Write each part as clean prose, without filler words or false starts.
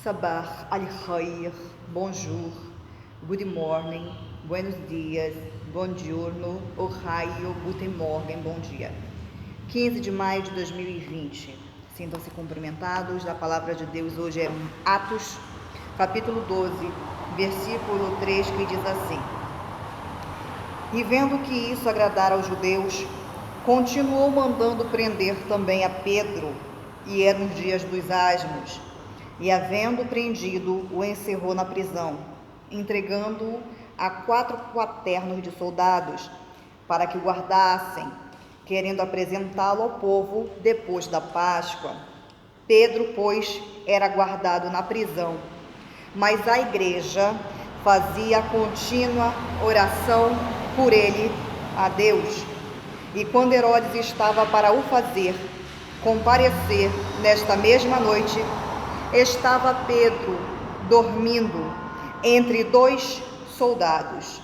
Sabah al-Khair, bonjour, good morning, buenos dias, buongiorno, ohio, guten morgen, bom dia. 15 de maio de 2020. Sintam-se cumprimentados. A palavra de Deus hoje é Atos, capítulo 12, versículo 3, que diz assim: E vendo que isso agradara aos judeus, continuou mandando prender também a Pedro, e eram os dias dos asmos. E, havendo prendido, o encerrou na prisão, entregando-o a 4 quaternos de soldados, para que o guardassem, querendo apresentá-lo ao povo depois da Páscoa. Pedro, pois, era guardado na prisão, mas a igreja fazia contínua oração por ele a Deus. E quando Herodes estava para o fazer comparecer nesta mesma noite, estava Pedro dormindo entre 2 soldados,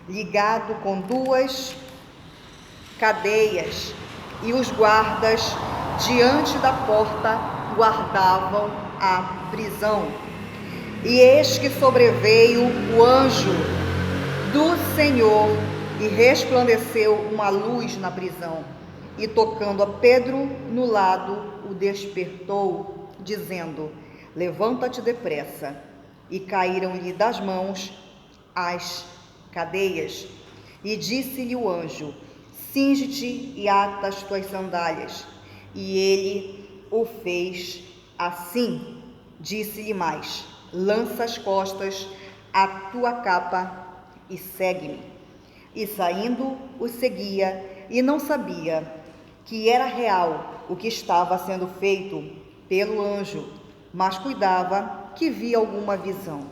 ligado com 2 cadeias, e os guardas diante da porta guardavam a prisão. E eis que sobreveio o anjo do Senhor, e resplandeceu uma luz na prisão, e tocando a Pedro no lado, o despertou, dizendo: Levanta-te depressa. E caíram-lhe das mãos as cadeias. E disse-lhe o anjo: Cinge-te e ata as tuas sandálias. E ele o fez assim. Disse-lhe mais: Lança as costas a tua capa e segue-me. E saindo, o seguia, e não sabia que era real o que estava sendo feito pelo anjo, mas cuidava que via alguma visão.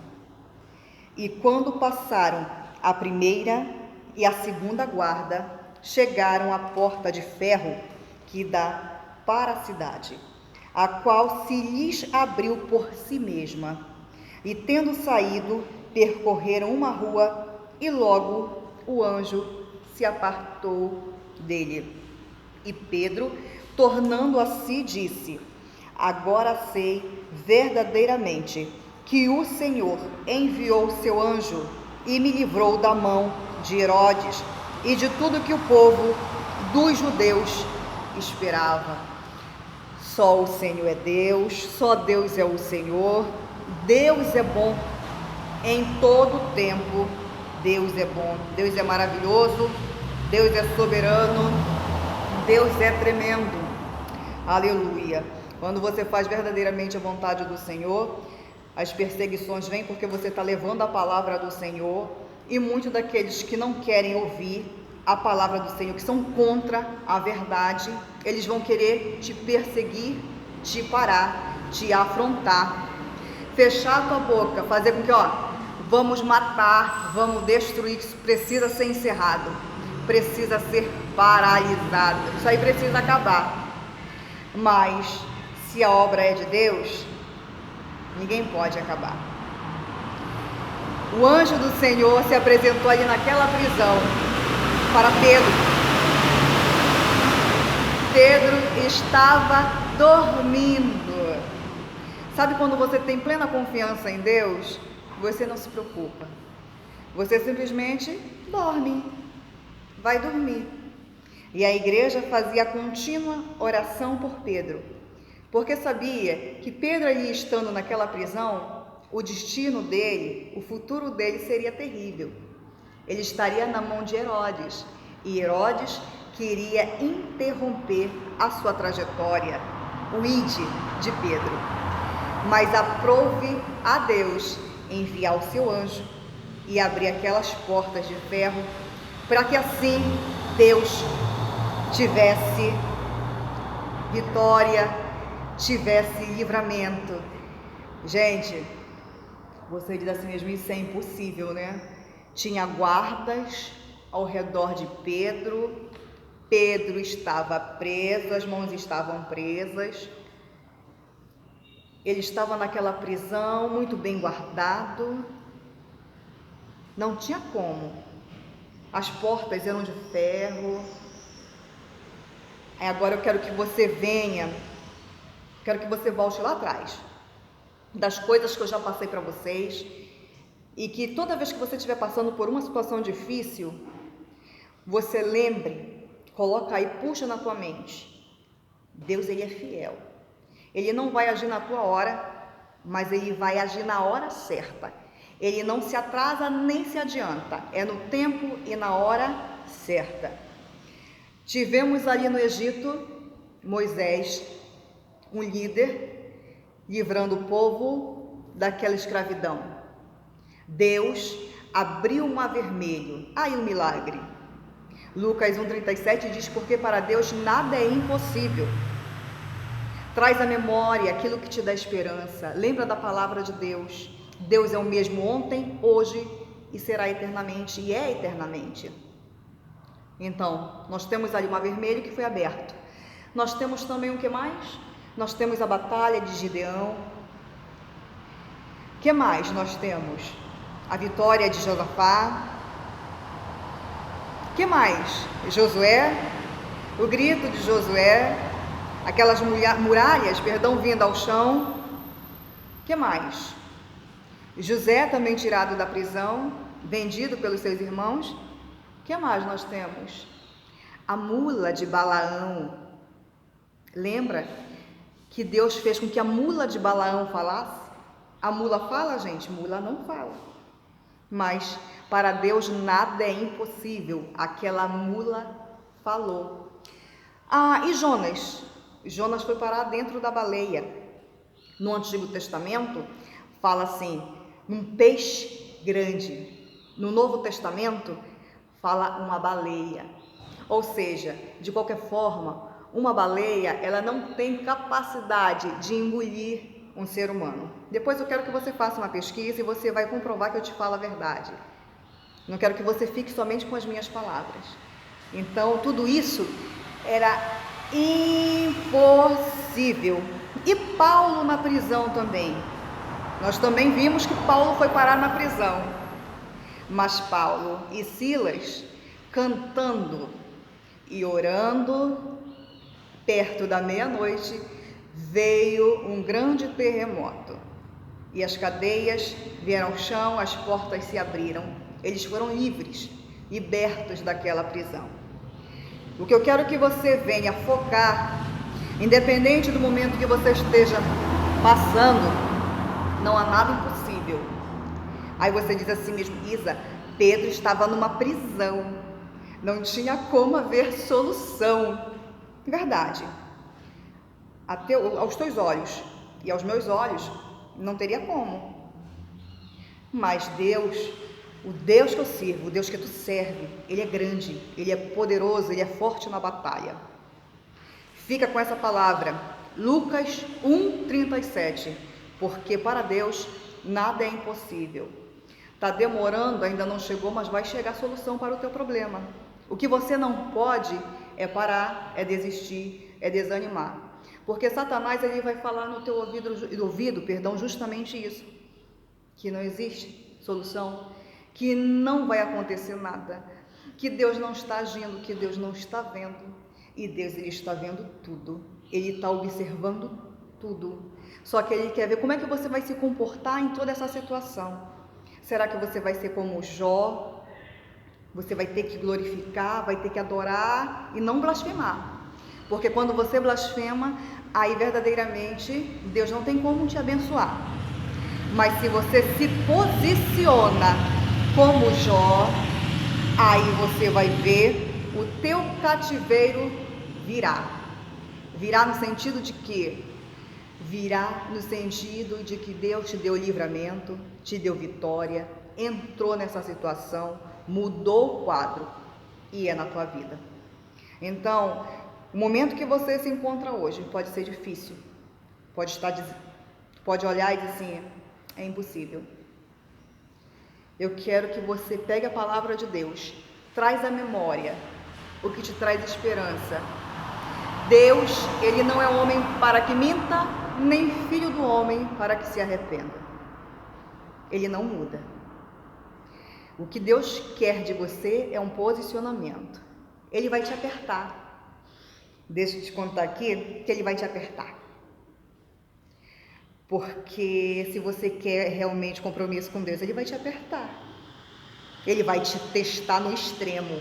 E quando passaram a primeira e a segunda guarda, chegaram à porta de ferro que dá para a cidade, a qual se lhes abriu por si mesma. E tendo saído, percorreram uma rua, e logo o anjo se apartou dele. E Pedro, tornando a si, disse: Agora sei verdadeiramente que o Senhor enviou seu anjo e me livrou da mão de Herodes e de tudo que o povo dos judeus esperava. Só o Senhor é Deus, só Deus é o Senhor. Deus é bom em todo tempo. Deus é bom, Deus é maravilhoso, Deus é soberano, Deus é tremendo. Aleluia. Quando você faz verdadeiramente a vontade do Senhor, as perseguições vêm porque você está levando a palavra do Senhor, e muitos daqueles que não querem ouvir a palavra do Senhor, que são contra a verdade, eles vão querer te perseguir, te parar, te afrontar, fechar a tua boca, fazer com que, vamos matar, vamos destruir, isso precisa ser encerrado, precisa ser paralisado, isso aí precisa acabar. Mas se a obra é de Deus, ninguém pode acabar. O anjo do Senhor se apresentou ali naquela prisão para Pedro. Pedro estava dormindo. Sabe quando você tem plena confiança em Deus, você não se preocupa. Você simplesmente dorme, vai dormir. E a igreja fazia contínua oração por Pedro, porque sabia que Pedro, ali estando naquela prisão, o destino dele, o futuro dele seria terrível. Ele estaria na mão de Herodes, e Herodes queria interromper a sua trajetória, o ide de Pedro. Mas aprouve a Deus enviar o seu anjo e abrir aquelas portas de ferro, para que assim Deus tivesse vitória, tivesse livramento. Gente, você diz assim mesmo, isso é impossível, né? Tinha guardas ao redor de Pedro, Pedro estava preso, as mãos estavam presas, ele estava naquela prisão, muito bem guardado, não tinha como, as portas eram de ferro. Agora eu quero que você venha, quero que você volte lá atrás. das coisas que eu já passei para vocês, e que toda vez que você estiver passando por uma situação difícil, você lembre, coloca aí, puxa na tua mente, Deus, Ele é fiel. Ele não vai agir na tua hora, mas Ele vai agir na hora certa. Ele não se atrasa nem se adianta, é no tempo e na hora certa. Tivemos ali no Egito, Moisés, um líder, livrando o povo daquela escravidão. Deus abriu o mar vermelho, aí o milagre. Lucas 1,37 diz, porque para Deus nada é impossível. Traz à memória aquilo que te dá esperança. Lembra da palavra de Deus. Deus é o mesmo ontem, hoje e será eternamente, e é eternamente. Então, nós temos ali o mar vermelho que foi aberto. Nós temos também o que mais? Nós temos a batalha de Gideão. O que mais nós temos? A vitória de Josafá. O que mais? Josué, o grito de Josué, aquelas muralhas, vindo ao chão. O que mais? José também tirado da prisão, vendido pelos seus irmãos. O que mais nós temos? A mula de Balaão. Lembra que Deus fez com que a mula de Balaão falasse? A mula fala, gente? Mula não fala. Mas para Deus nada é impossível. Aquela mula falou. E Jonas? Jonas foi parar dentro da baleia. No Antigo Testamento, fala assim, um peixe grande. No Novo Testamento, fala uma baleia. Ou seja, de qualquer forma, uma baleia, ela não tem capacidade de engolir um ser humano. Depois eu quero que você faça uma pesquisa e você vai comprovar que eu te falo a verdade. Não quero que você fique somente com as minhas palavras. Então, tudo isso era impossível. E Paulo na prisão também. Nós também vimos que Paulo foi parar na prisão. Mas Paulo e Silas, cantando e orando, perto da meia-noite, veio um grande terremoto. E as cadeias vieram ao chão, as portas se abriram. Eles foram livres, libertos daquela prisão. O que eu quero que você venha focar, independente do momento que você esteja passando, não há nada impossível. Aí você diz assim mesmo, Isa, Pedro estava numa prisão, não tinha como haver solução. Verdade. Aos teus olhos e aos meus olhos, não teria como. Mas Deus, o Deus que eu sirvo, o Deus que tu serve, Ele é grande, Ele é poderoso, Ele é forte na batalha. Fica com essa palavra, Lucas 1,37, porque para Deus nada é impossível. Está demorando, ainda não chegou, mas vai chegar a solução para o teu problema. O que você não pode é parar, é desistir, é desanimar. Porque Satanás, ele vai falar no teu ouvido, justamente isso. Que não existe solução, que não vai acontecer nada, que Deus não está agindo, que Deus não está vendo. E Deus, Ele está vendo tudo. Ele está observando tudo. Só que Ele quer ver como é que você vai se comportar em toda essa situação. Será que você vai ser como Jó? Você vai ter que glorificar, vai ter que adorar e não blasfemar. Porque quando você blasfema, aí verdadeiramente Deus não tem como te abençoar. Mas se você se posiciona como Jó, aí você vai ver o teu cativeiro virar. Virá no sentido de quê? Virá no sentido de que Deus te deu livramento, te deu vitória, entrou nessa situação, mudou o quadro e é na tua vida. Então, o momento que você se encontra hoje pode ser difícil, pode olhar e dizer assim, é impossível. Eu quero que você pegue a palavra de Deus, traz à memória o que te traz esperança. Deus, Ele não é homem para que minta, nem filho do homem para que se arrependa. Ele não muda. O que Deus quer de você é um posicionamento. Ele vai te apertar. Deixa eu te contar aqui que Ele vai te apertar. Porque se você quer realmente compromisso com Deus, Ele vai te apertar. Ele vai te testar no extremo.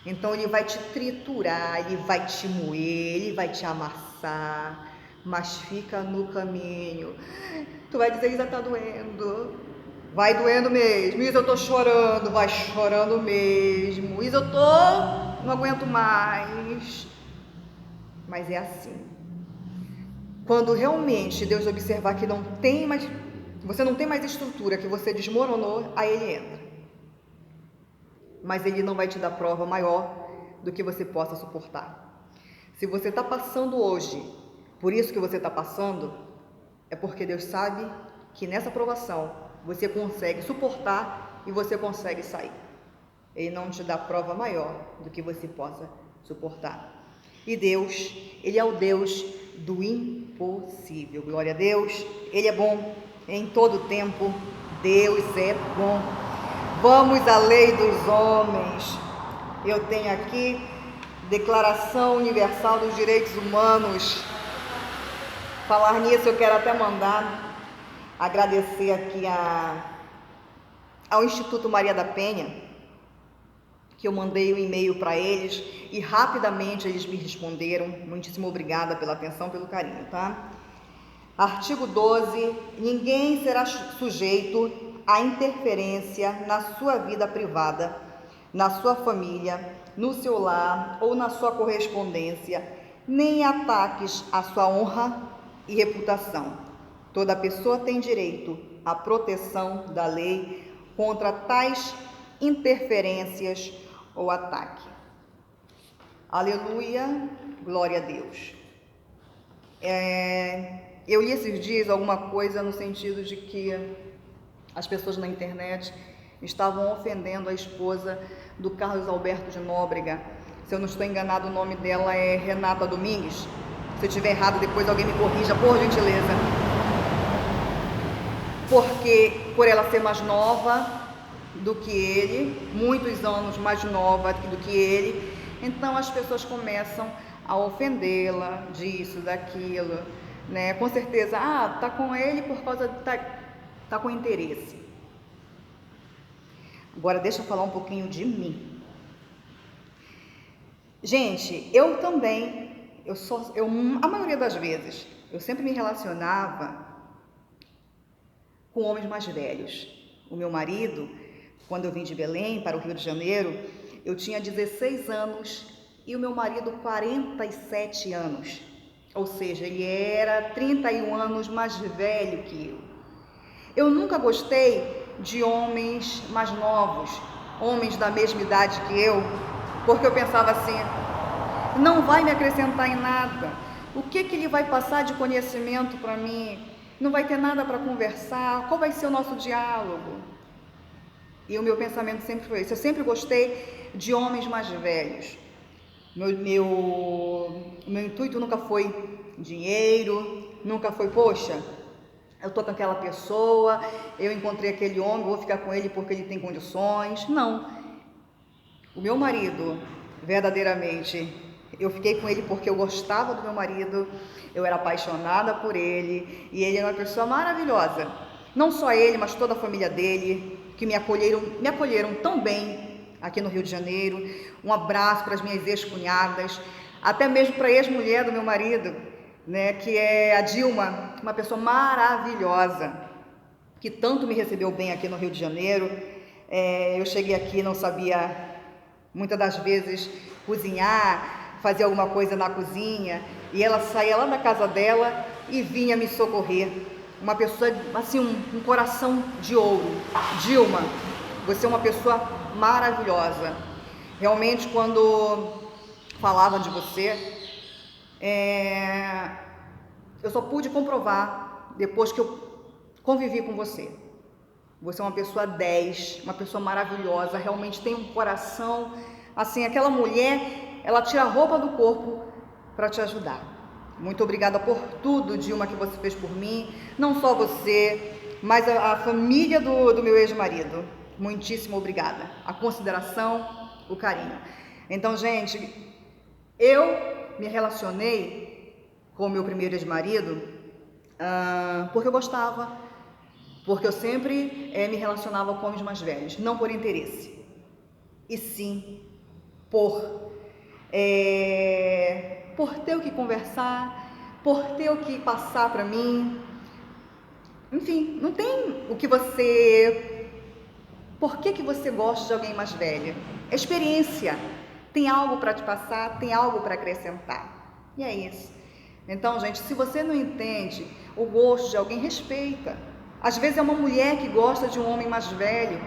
Então Ele vai te triturar, Ele vai te moer, Ele vai te amassar. Mas fica no caminho. Tu vai dizer, Isa, tá doendo. Vai doendo mesmo. Isa, eu tô chorando. Vai chorando mesmo. Isa, eu tô... não aguento mais. Mas é assim. Quando realmente Deus observar que não tem mais, você não tem mais estrutura, que você desmoronou, aí Ele entra. Mas Ele não vai te dar prova maior do que você possa suportar. Se você está passando hoje, por isso que você está passando, é porque Deus sabe que nessa provação você consegue suportar e você consegue sair. Ele não te dá prova maior do que você possa suportar. E Deus, Ele é o Deus do impossível. Glória a Deus. Ele é bom em todo tempo. Deus é bom. Vamos à lei dos homens. Eu tenho aqui Declaração Universal dos Direitos Humanos. Falar nisso, eu quero até mandar agradecer aqui ao Instituto Maria da Penha, que eu mandei um e-mail para eles e rapidamente eles me responderam. Muitíssimo obrigada pela atenção, pelo carinho, tá? Artigo 12. Ninguém será sujeito a interferência na sua vida privada, na sua família, no seu lar ou na sua correspondência, nem ataques à sua honra e reputação. Toda pessoa tem direito à proteção da lei contra tais interferências ou ataque. Aleluia, glória a Deus. Eu li esses dias alguma coisa no sentido de que as pessoas na internet estavam ofendendo a esposa do Carlos Alberto de Nóbrega. Se eu não estou enganado, o nome dela é Renata Domingues. Se eu estiver errado, depois alguém me corrija, por gentileza. Porque por ela ser mais nova do que ele, muitos anos mais nova do que ele, então as pessoas começam a ofendê-la, disso, daquilo, né? Com certeza, tá com ele por causa de tá com interesse. Agora deixa eu falar um pouquinho de mim. Gente, eu também, a maioria das vezes, eu sempre me relacionava com homens mais velhos. O meu marido, quando eu vim de Belém para o Rio de Janeiro, eu tinha 16 anos e o meu marido 47 anos. Ou seja, ele era 31 anos mais velho que eu. Eu nunca gostei de homens mais novos, homens da mesma idade que eu, porque eu pensava assim, não vai me acrescentar em nada. O que ele vai passar de conhecimento para mim? Não vai ter nada para conversar. Qual vai ser o nosso diálogo? E o meu pensamento sempre foi esse. Eu sempre gostei de homens mais velhos. Meu intuito nunca foi dinheiro, nunca foi, poxa, eu tô com aquela pessoa, eu encontrei aquele homem, vou ficar com ele porque ele tem condições. Não. O meu marido, verdadeiramente, eu fiquei com ele porque eu gostava do meu marido, eu era apaixonada por ele e ele é uma pessoa maravilhosa. Não só ele, mas toda a família dele, que me acolheram tão bem aqui no Rio de Janeiro. Um abraço para as minhas ex-cunhadas, até mesmo para a ex-mulher do meu marido, né, que é a Dilma, uma pessoa maravilhosa, que tanto me recebeu bem aqui no Rio de Janeiro. Eu cheguei aqui, não sabia, muitas das vezes, cozinhar, fazer alguma coisa na cozinha, e ela saía lá da casa dela e vinha me socorrer. Uma pessoa, assim, um coração de ouro. Dilma, você é uma pessoa maravilhosa. Realmente, quando falavam de você, eu só pude comprovar depois que eu convivi com você. Você é uma pessoa 10, uma pessoa maravilhosa, realmente tem um coração, assim, aquela mulher, ela tira a roupa do corpo para te ajudar. Muito obrigada por tudo, Dilma, que você fez por mim. Não só você, mas a família do meu ex-marido. Muitíssimo obrigada. A consideração, o carinho. Então, gente, eu me relacionei com o meu primeiro ex-marido porque eu gostava, porque eu sempre me relacionava com homens mais velhos, não por interesse, e sim por ter o que conversar, por ter o que passar para mim. Enfim, não tem o que você... Por que você gosta de alguém mais velho? É experiência. Tem algo para te passar, tem algo para acrescentar. E é isso. Então, gente, se você não entende o gosto de alguém, respeita. Às vezes é uma mulher que gosta de um homem mais velho.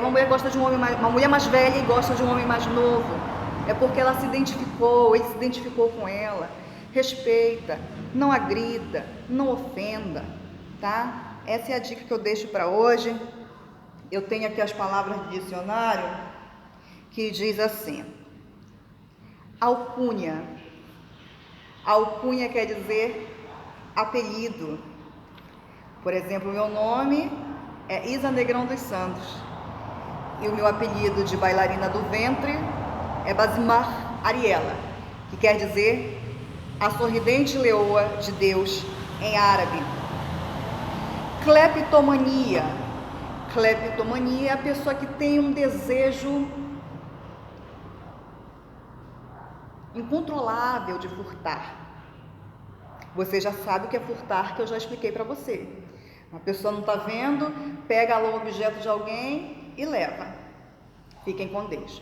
Uma mulher gosta de uma mulher mais velha e gosta de um homem mais novo. É porque ela se identificou, ele se identificou com ela. Respeita, não agrida, não ofenda, tá? Essa é a dica que eu deixo para hoje. Eu tenho aqui as palavras do dicionário que diz assim: alcunha. Alcunha quer dizer apelido. Por exemplo, o meu nome é Isa Negrão dos Santos e o meu apelido de bailarina do ventre é Basimar Ariela, que quer dizer a sorridente leoa de Deus em árabe. Cleptomania. Cleptomania é a pessoa que tem um desejo incontrolável de furtar. Você já sabe o que é furtar, que eu já expliquei para você. Uma pessoa não está vendo, pega lá o objeto de alguém e leva. Fiquem com Deus.